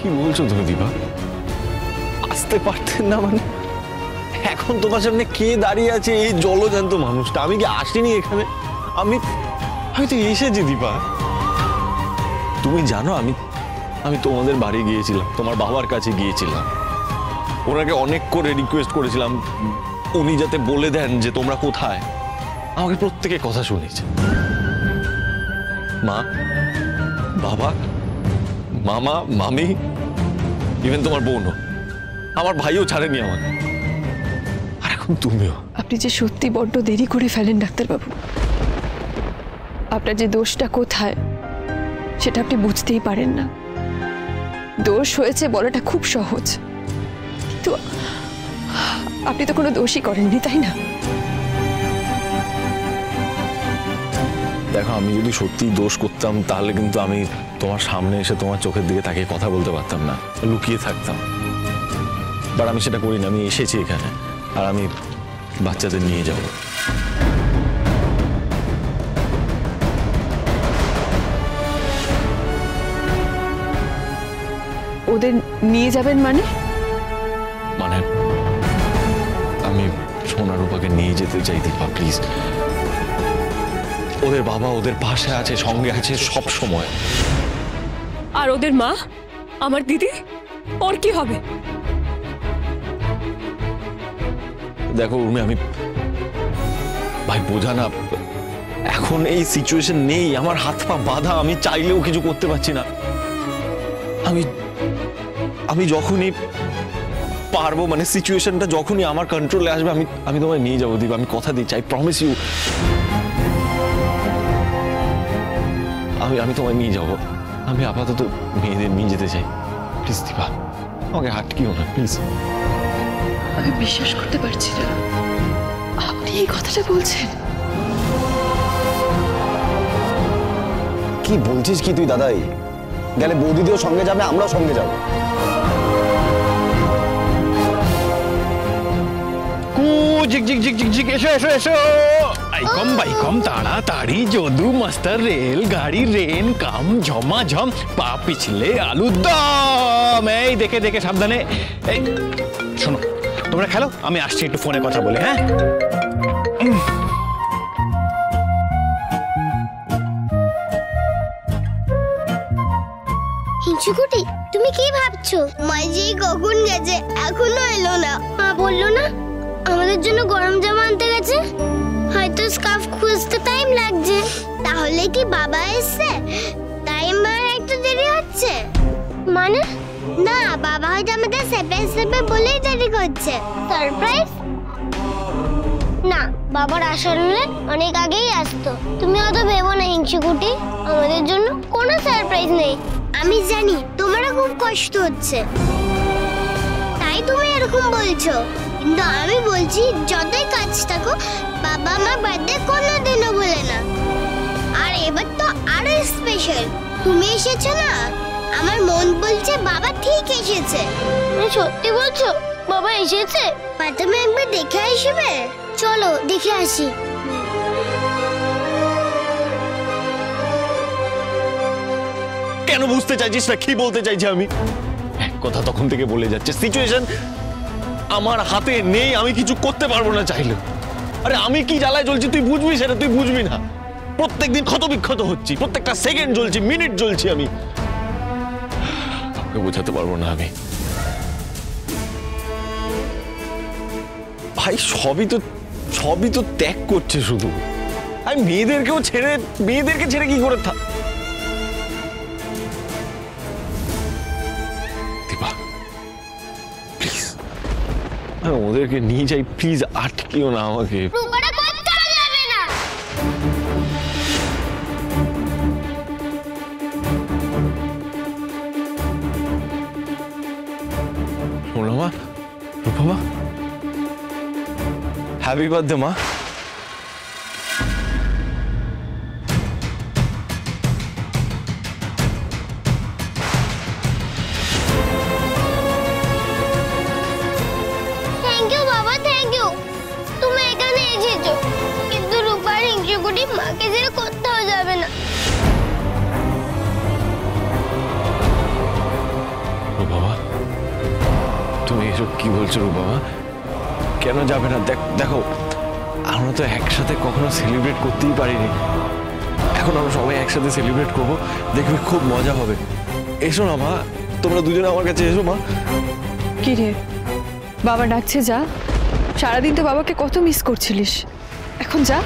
কি বলছো তুমি দীপা? আসতে পারতেন না মানে? এখন তোমার সামনে কে দাঁড়িয়ে আছে এই জলজ্যান্ত মানুষটা? আমি কি আসিনি এখানে? আমি তো এসেছি দীপা। তুমি জানো আমি তোমাদের বাড়ি গিয়েছিলাম, তোমার বাবার কাছে গিয়েছিলাম, ওনাকে অনেক করে রিকোয়েস্ট করেছিলাম উনি যাতে বলে দেন যে তোমরা কোথায়। আমাকে প্রত্যেকে কথা শুনেছে, মা, বাবা, মামা, মামি, ইভেন তোমার বোনও, আমার ভাইও ছাড়েনি আমাকে। আর এখন তুমিও। আপনি যে সত্যি বড্ড দেরি করে ফেলেন ডাক্তারবাবু। আপনার যে দোষটা কোথায় সেটা আপনি বুঝতেই পারেন না। দোষ হয়েছে বলাটা খুব সহজ, কিন্তু আপনি তো কোনো দোষই করেননি, তাই না? দেখো, আমি যদি সত্যি দোষ করতাম তাহলে কিন্তু আমি তোমার সামনে এসে তোমার চোখের দিকে তাকিয়ে কথা বলতে পারতাম না, লুকিয়ে থাকতাম। বাট আমি সেটা করিনি। আমি এসেছি এখানে আর আমি বাচ্চাদের নিয়ে যাব। ওদের নিয়ে যাবেন মানে? মানে আমি সোনা রূপাকে নিয়ে যেতে চাই দীপা, প্লিজ। ওদের বাবা ওদের পাশে আছে, সঙ্গে আছে সব সময়। আর ওদের মা, আমার দিদি, ওর কি হবে? দেখো উর্মি, আমি ভাই বোঝা না, এখন এই সিচুয়েশন নেই, আমার হাত পা বাঁধা, আমি চাইলেও কিছু করতে পারছি না। আমি যখনই পারবো, মানে সিচুয়েশনটা যখনই আমার কন্ট্রোলে আসবে, আমি তোমায় নিয়ে যাবো দীপা, আমি কথা দিচ্ছি, আই প্রমিস ইউ। আমি তোমায় নিয়ে যাবো। আমি আপাতত মেয়েদের নিয়ে যেতে চাই, প্লিজ দীপা, আমাকে আটকিও না প্লিজ। আমি বিশ্বাস করতে পারছি না আপনি এই কথাটা বলছেন। কি বলছিস কি তুই দাদাই? গেলে বৌদিদিও সঙ্গে যাবে, আমরাও সঙ্গে যাব। বাইকম তাড়াতাড়ি যদু মাস্টার রেল গাড়ি রেন কাম ঝমাঝম পা পিছলে আলু দম। এই দেখে দেখে সাবধানে। এই শোনো, তোমরা খেলো, আমি আসছি একটু ফোনে কথা বলে। হ্যাঁ, হিংসুকুটি, তুমি কি ভাবছো? মাঝি কখন গেছে, এখনো এলো না। মা বললো না আমাদের জন্য গরম জামা আনতে গেছে, হয়তো স্কার্ফ খুঁজতে টাইম লাগছে। তাহলে কি বাবা এসছে তাই মার একটু দেরি হচ্ছে? মানে না, বাবা হয়তো আমাদের সারপ্রাইজ দেবে বলেই দেরি করছে। সারপ্রাইজ না, বাবার আসার হলে অনেক আগেই আসতো। তুমি অত ভেবো না হিংসুকুটি, আমাদের জন্য কোনো সারপ্রাইজ নেই। আমি জানি তোমারও খুব কষ্ট হচ্ছে, তাই তুমি এরকম বলছো, কিন্তু আমি বলছি যতই কাজ থাকো বাবা আমার বার্থডে কোনোদিনও ভুলে না। আর এবার তো আরো স্পেশাল, তুমি এসেছো না, আমার মন বলছে বাবা ঠিক এসেছে। তুমি সত্যি বলছো বাবা এসেছে? তুমি একবার দেখে আসবে? চলো দেখে আসি। কেন বুঝতে চাইছিস না কি বলতে চাইছি আমি? এক কথা তখন থেকে বলে যাচ্ছে, সিচুয়েশন আমার হাতে নেই, আমি কিছু করতে পারবো না চাইলেও। আরে আমি কি জ্বালায় জ্বলছি তুই বুঝবি, সেটা তুই বুঝবি না। প্রত্যেকদিন ক্ষত বিক্ষত হচ্ছি, প্রত্যেকটা সেকেন্ড জ্বলছি, মিনিট জ্বলছি। আমি বোঝাতে পারবো না। আমি ভাই সবই তো ত্যাগ করছে শুধু। আমি মেয়েদেরকে ছেড়ে কি করে দীপা প্লিজ, আমি ওদেরকে নিয়ে যাই, প্লিজ আটকিও না আমাকে। শোনো মা, রূপা মা, হ্যাপি বার্থডে মা। থ্যাংক ইউ বাবা, থ্যাংক ইউ। তুমি এখানে এসেছো, কিন্তু রূপার হিংসুকুটি মাকে ছেড়ে কোথাও যাবে না। তুমি এসব কি বলছো রূপমা? কেন যাবে না? দেখো আমরা তো একসাথে কখনো সেলিব্রেট করতেই পারিনি, এখন আমরা সবাই একসাথে সেলিব্রেট করবো, দেখবে খুব মজা হবে। এসো না মা, তোমরা দুজনে আমার কাছে এসো মা। কি রে, বাবা ডাকছে যা। সারাদিন তো বাবাকে কত মিস করছিলিস, এখন যা।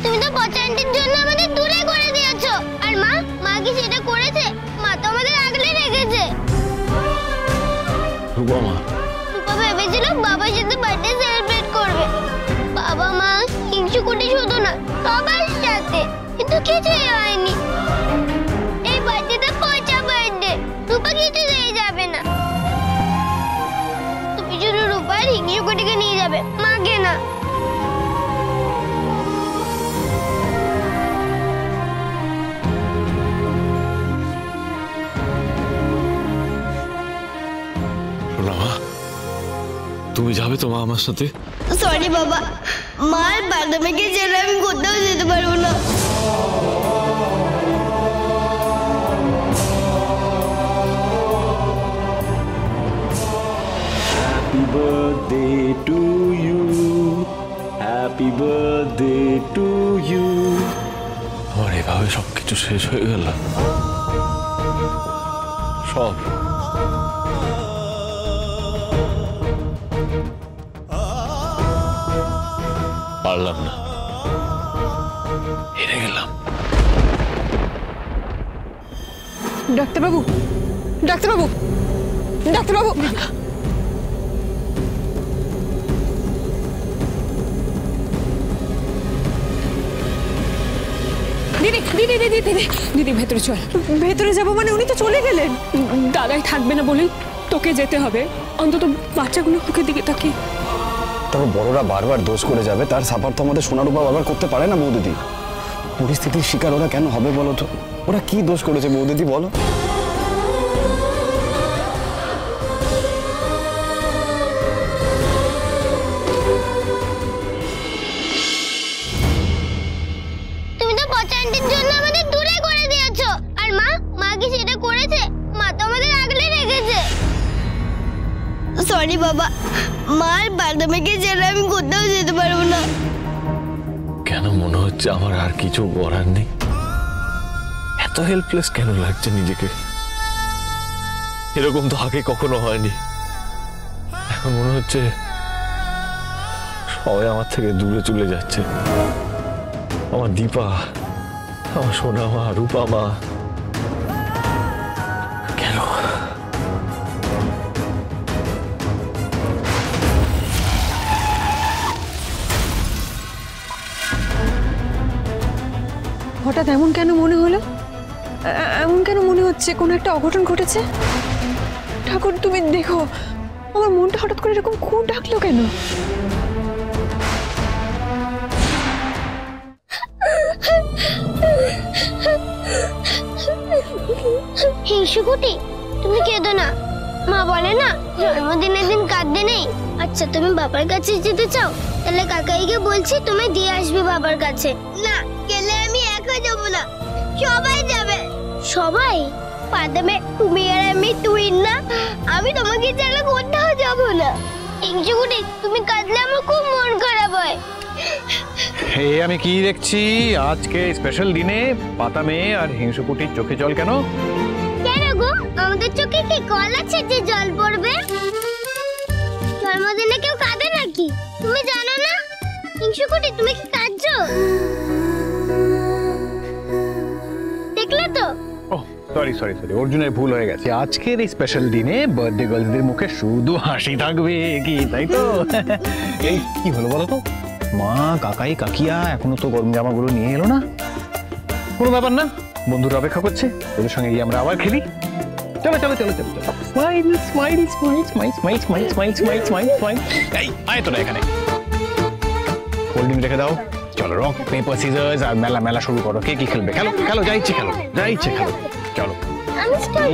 তুমি তো পচা আন্টির জন্য আমাদের দূরে করে দিয়েছো। আর মা কি সেটা করেছে? মা তো আমাদের আগলে রেখেছে। রূপমা, রূপা ভেবেছিল বাবার সাথে বার্থডে সেলিব্রেট করবে। বাবা মা হিংসুকুটি শুধু না, সবার সাথে, কিন্তু কিছুই হয়নি। এই বার্থডেটা পচা বার্থডে, রূপা কিছু দিয়ে যাবে না। তুমি শুধু রূপার হিংসুকুটিকে নিয়ে যাবে, মাকে না। তুমি যাবে তো মা আমার সাথে? সরি বাবা, মার বাদামিকে ছেড়ে আমি কোথাও যেতে পারবো না। Happy birthday to you, happy birthday to you. আমার এভাবে সবকিছু শেষ হয়ে গেল, সব। পারলাম না, হেরে গেলাম। ডাক্তারবাবু, ডাক্তারবাবু, ডাক্তারবাবু। দিদি দিদি দিদি দিদি দিদি ভেতরে চল। ভেতরে যাবো মানে? উনি তো চলে গেলেন। দাদাই থাকবে না বলেই তোকে যেতে হবে। অন্তত বাচ্চাগুলো মুখের দিকে তাকিয়ে। তারপর বড়রা বারবার দোষ করে যাবে, তার সাপার তো আমাদের সোনারূপা বারবার করতে পারে না বৌদিদি। পরিস্থিতির শিকার ওরা কেন হবে বলো তো? ওরা কি দোষ করেছে বৌদিদি বলো? তুমি তো পচা আন্টির জন্য আমাদের দূরে করে দিয়েছো। আর মা কি সেটা করেছে? মা তো আমাদের আগলে রেখেছে। সরি বাবা, মার বাদামিকে ছেড়ে আমি কোথাও যেতে পারবো না। কেন মনে হচ্ছে আমার আর কিছু করার নেই? এত হেল্পলেস কেন লাগছে নিজেকে? এরকম তো আগে কখনো হয়নি। এখন মনে হচ্ছে সবাই আমার থেকে দূরে চলে যাচ্ছে। আমার দীপা, আমার সোনা মা, রূপা মা। কেন? হঠাৎ এমন কেন মনে হলো? এমন কেন মনে হচ্ছে কোনো একটা অঘটন ঘটেছে? ঠাকুর তুমি দেখো, আমার মনটা হঠাৎ করে এরকম খুব ডাকলো কেন? হিংসুকুটি, তুমি কেঁদো না। মা বলে না জন্মদিনের দিন কাঁদতে নেই। আচ্ছা তুমি বাবার কাছে যেতে চাও? তাহলে কাকাইকে বলছি তুমি দিয়ে আসবে বাবার কাছে। না গেলে আমি একা যাবো না, সবাই যাবে। সবাই? বাদামে তুমি আর আমি টুইন না? আমি তোমাকে ছাড়া কোথাও যাবো না। হিংসুকুটি, তুমি কাঁদলে আমার খুব মন খারাপ হয়। এই আমি কি দেখছি আজকে স্পেশাল দিনে পাতা মেয়ে আর হিংসুকুটির চোখে জল কেন? কেন গো, আমাদের চোখে কি কল আছে যে জল পড়বে? জন্মদিনে কেউ কাঁদে নাকি? তুমি জানো না? হিংসুকুটি, তুমি কি কাঁদছো? দেখলে তো? ওহ সরি সরি সরি, অর্জুনের ভুল হয়ে গেছে। আজকের এই স্পেশাল দিনে বার্থডে গার্লসদের মুখে শুধু হাসি থাকবে, কি তাই তো? এই কি হলো বলো তো? মা কাকাই কাকিয়া এখনো তো গরম জামাগুলো নিয়ে এলো না। কোনো ব্যাপার না, বন্ধুরা অপেক্ষা করছে, ওদের সঙ্গে গিয়ে আমরা আবার খেলি। চলো চলো চলো চলো চলো, smile smile smile smile smile smile smile smile smile smile. এই আয় তো না এখানে, কোল্ড ড্রিঙ্ক রেখে দাও। চলো রক পেপার সিজার্স আর মেলা মেলা শুরু করো। কে কি খেলবে? খেলো খেলো, যা ইচ্ছে খেলো, যা ইচ্ছে খেলো। চলো,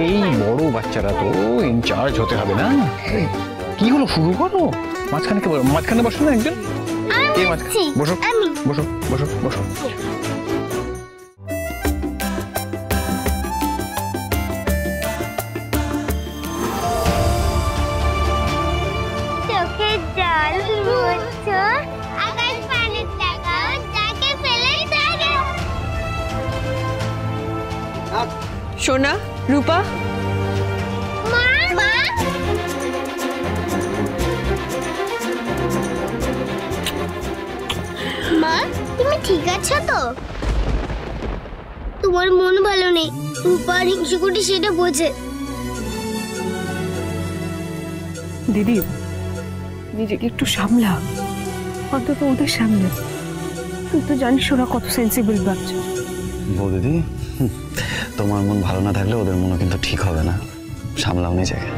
এই বড় বাচ্চারা তো ইনচার্জ হতে হবে না? কি হলো, শুরু করো। মাঝখানে বসো না একজন। বসো বসো বসো বসো। সোনা, রূপা, মা মা মা তুমি ঠিক আছো তো? তোমার মন ভালো নেই, রূপা আর হিংসুকুটি সেটা বোঝে। দিদি নিজেকে একটু সামলা, অন্তত ওদের সামনে। তুই তো জানিস ওরা কত সেন্সিবল বাচ্চা। বৌদিদি, তোমার মন ভালো না থাকলে ওদের মনও কিন্তু ঠিক হবে না। সামলাও নিজেকে।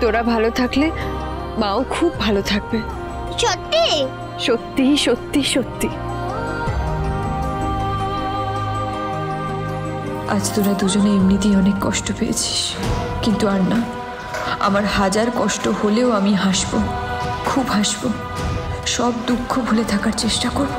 তোরা ভালো থাকলে মাও খুব ভালো থাকবে। সত্যি? সত্যি সত্যি সত্যি। আজ তোরা দুজনে এমনিতেই অনেক কষ্ট পেয়েছিস, কিন্তু আর না। আমার হাজার কষ্ট হলেও আমি হাসবো, খুব হাসবো। সব দুঃখ ভুলে থাকার চেষ্টা করব।